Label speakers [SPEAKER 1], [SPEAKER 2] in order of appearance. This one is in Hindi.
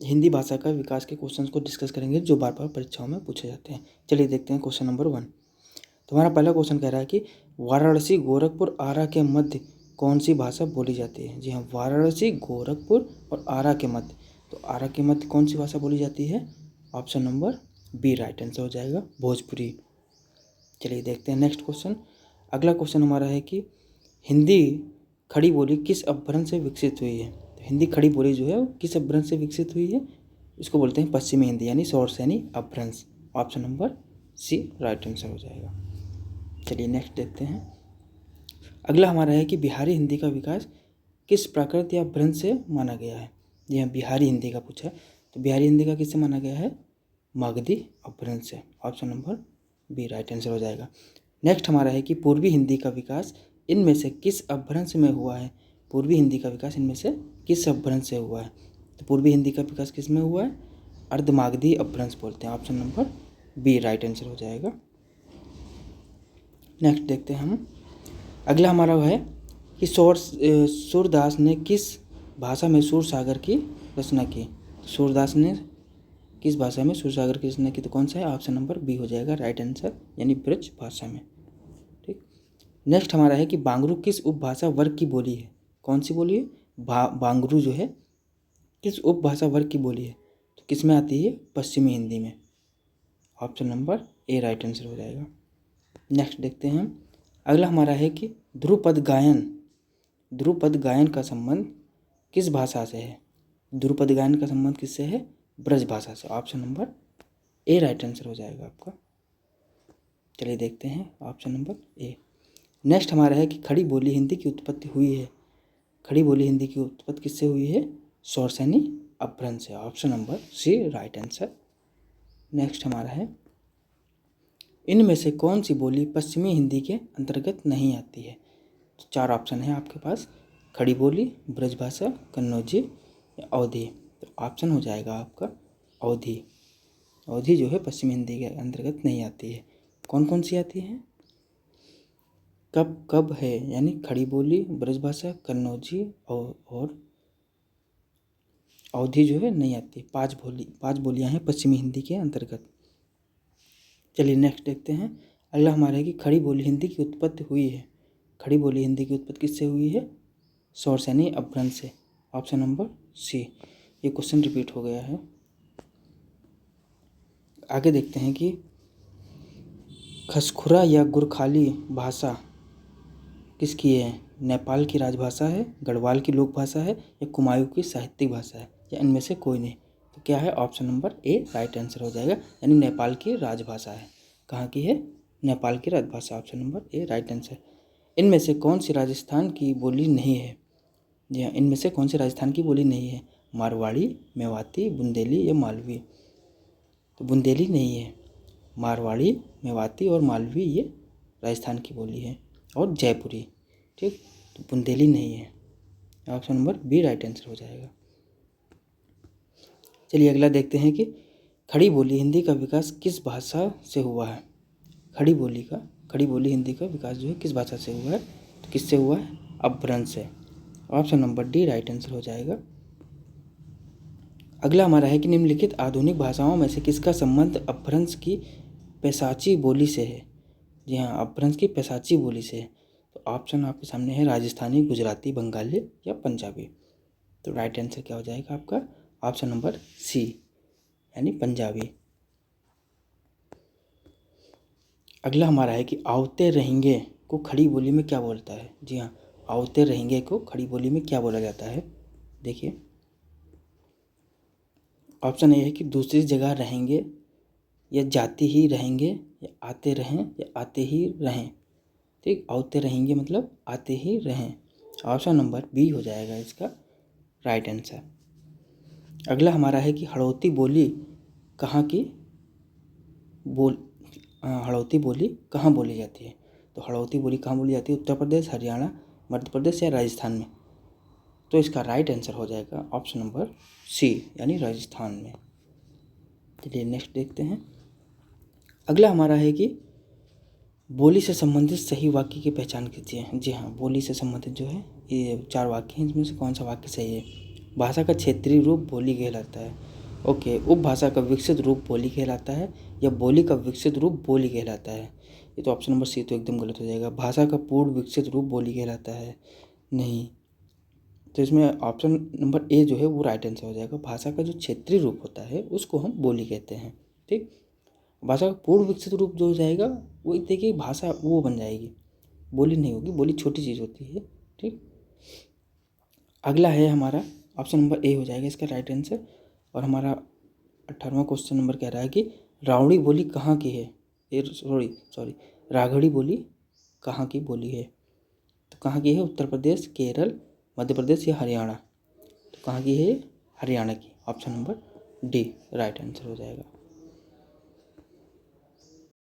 [SPEAKER 1] हिंदी भाषा का विकास के क्वेश्चंस को डिस्कस करेंगे जो बार बार परीक्षाओं में पूछे जाते हैं। चलिए देखते हैं क्वेश्चन नंबर 1। तो हमारा पहला क्वेश्चन कह रहा है कि वाराणसी, गोरखपुर, आरा के मध्य कौन सी भाषा बोली जाती है। जी हाँ, वाराणसी, गोरखपुर और आरा के मध्य। तो आरा के मध्य कौन सी भाषा बोली जाती है? Option number B right answer हो जाएगा, भोजपुरी। चलिए देखते हैं नेक्स्ट क्वेश्चन। अगला क्वेश्चन हमारा है कि हिंदी खड़ी बोली किस अपभ्रंश से विकसित हुई है। तो हिंदी खड़ी बोली जो है वो किस अपभ्रंश से विकसित हुई है? इसको बोलते हैं पश्चिमी हिंदी यानी Shauraseni Apabhramsha. Option number C right answer हो जाएगा। चलिए नेक्स्ट देखते हैं। अगला हमारा है कि बिहारी हिंदी का विकास किस प्राकृत या अपभ्रंश से माना गया है। जी हाँ, बिहारी हिंदी का पूछा है, तो बिहारी हिंदी का किससे माना गया है? मगधी अपभ्रंश से। Option number B right answer हो जाएगा। नेक्स्ट हमारा है कि पूर्वी हिंदी का विकास इनमें से किस अपभ्रंश में हुआ है। पूर्वी हिंदी का विकास इनमें से किस अपभ्रंश से हुआ है? तो पूर्वी हिंदी का विकास किस में हुआ है? अर्धमागधी अपभ्रंश बोलते हैं। Option number B right answer हो जाएगा। नेक्स्ट देखते हैं हम। अगला हमारा है कि सूरदास ने किस भाषा में सूरसागर की रचना की। सूरदास ने किस भाषा में सूरसागर की रचना की? तो कौन सा है? ऑप्शन नंबर बी हो जाएगा राइट आंसर, यानी ब्रज भाषा में। ठीक। नेक्स्ट हमारा है कि बांगरू किस उपभाषा वर्ग की बोली है। कौन सी बोली है? बांगरू जो है किस उपभाषा वर्ग की बोली है? तो किस में आती है? पश्चिमी हिंदी में। Option number A right answer हो जाएगा। नेक्स्ट देखते हैं हम। अगला हमारा है कि ध्रुपद गायन का संबंध किस भाषा से है। ध्रुपद गायन का संबंध किससे है? ब्रज भाषा से। Option number A right answer हो जाएगा आपका। चलिए देखते हैं ऑप्शन नंबर ए। नेक्स्ट हमारा है कि खड़ी बोली हिंदी की उत्पत्ति हुई है। खड़ी बोली हिंदी की उत्पत्ति किससे हुई है? शौरसेनी अपभ्रंश से। Option number C right answer. Next हमारा है इनमें से कौन सी बोली पश्चिमी हिंदी के अंतर्गत नहीं आती है। तो 4 ऑप्शन है आपके पास, खड़ी बोली, ब्रजभाषा, कन्नौजी या अवधी। तो ऑप्शन हो जाएगा आपका अवधी। अवधी जो है पश्चिमी हिंदी के अंतर्गत नहीं आती है। कौन कौन सी आती है? कब है यानी खड़ी बोली, ब्रजभाषा, कन्नौजी और अवधी जो है नहीं आती। 5 बोलियां हैं पश्चिमी हिंदी के अंतर्गत। चलिए नेक्स्ट देखते हैं। अगला हमारा है कि खड़ी बोली हिंदी की उत्पत्ति हुई है। खड़ी बोली हिंदी की उत्पत्ति किससे हुई है? शौरसेनी अपभ्रंश से। Option number C. ये क्वेश्चन रिपीट हो गया है। आगे देखते हैं कि खसखुरा या गुरखाली भाषा किसकी है? नेपाल की राजभाषा है, गढ़वाल की लोक भाषा है या कुमायूं की साहित्यिक भाषा है, या इनमें से कोई नहीं। तो क्या है? Option number A right answer हो जाएगा, यानी नेपाल की राजभाषा है। कहाँ की है? नेपाल की राजभाषा। Option number A right answer. इनमें से कौन सी राजस्थान की बोली नहीं है? जी हाँ, इनमें से कौन सी राजस्थान की बोली नहीं है? मारवाड़ी, मेवाती, बुंदेली या मालवी। तो बुंदेली नहीं है, मारवाड़ी, मेवाती और मालवी ये राजस्थान की बोली है, और जयपुरी। ठीक, तो बुंदेली नहीं है। Option number B right answer हो जाएगा। चलिए अगला देखते हैं कि खड़ी बोली हिंदी का विकास किस भाषा से हुआ है। खड़ी बोली हिंदी का विकास जो है किस भाषा से हुआ है? तो किससे हुआ है? अपभ्रंश से। Option number D right answer हो जाएगा। अगला हमारा है कि निम्नलिखित आधुनिक भाषाओं में से किसका संबंध अपभ्रंश की पैशाची बोली से है। जी हाँ, अपभ्रंश की पैशाची बोली से है। तो ऑप्शन आपके सामने है राजस्थानी, गुजराती, बंगाली या पंजाबी। तो राइट आंसर क्या हो जाएगा आपका? ऑप्शन नंबर सी यानी पंजाबी। अगला हमारा है कि आवते रहेंगे को खड़ी बोली में क्या बोलता है। जी हाँ, आवते रहेंगे को खड़ी बोली में क्या बोला जाता है? देखिए ऑप्शन ए है कि दूसरी जगह रहेंगे, या जाते ही रहेंगे, या आते रहें, या आते ही रहें। ठीक, आवते रहेंगे मतलब आते ही रहें। ऑप्शन नंबर बी हो जाएगा इसका राइट आंसर। अगला हमारा है कि हड़ौती बोली कहाँ की हड़ौती बोली कहाँ बोली जाती है। तो हड़ौती बोली कहाँ बोली जाती है? उत्तर प्रदेश, हरियाणा, मध्य प्रदेश या राजस्थान में। तो इसका राइट आंसर हो जाएगा ऑप्शन नंबर सी यानी राजस्थान में। चलिए नेक्स्ट देखते हैं। अगला हमारा है कि बोली से संबंधित सही वाक्य की पहचान कीजिए। जी हाँ, बोली से संबंधित जो है ये 4 वाक्य हैं, इसमें से कौन सा वाक्य सही है? भाषा का क्षेत्रीय रूप बोली कहलाता है। ओके, उपभाषा का विकसित रूप बोली कहलाता है या बोली का विकसित रूप बोली कहलाता है? ये तो ऑप्शन नंबर सी तो एकदम गलत हो जाएगा। भाषा का पूर्ण विकसित रूप बोली कहलाता है, नहीं। तो इसमें ऑप्शन नंबर ए जो है वो राइट आंसर हो जाएगा। भाषा का जो क्षेत्रीय रूप होता है उसको हम बोली कहते हैं, ठीक। भाषा का पूर्ण विकसित रूप जो हो जाएगा वो देखिए भाषा वो बन जाएगी, बोली नहीं होगी, बोली छोटी चीज़ होती है, ठीक। अगला है हमारा ऑप्शन नंबर ए हो जाएगा इसका राइट आंसर। और हमारा 18वां क्वेश्चन नंबर कह रहा है कि रावड़ी बोली कहाँ की है? ये सॉरी राघड़ी बोली कहाँ की बोली है? तो कहाँ की है? उत्तर प्रदेश, केरल, मध्य प्रदेश या हरियाणा? तो कहाँ की है? हरियाणा की। Option number D right answer हो जाएगा।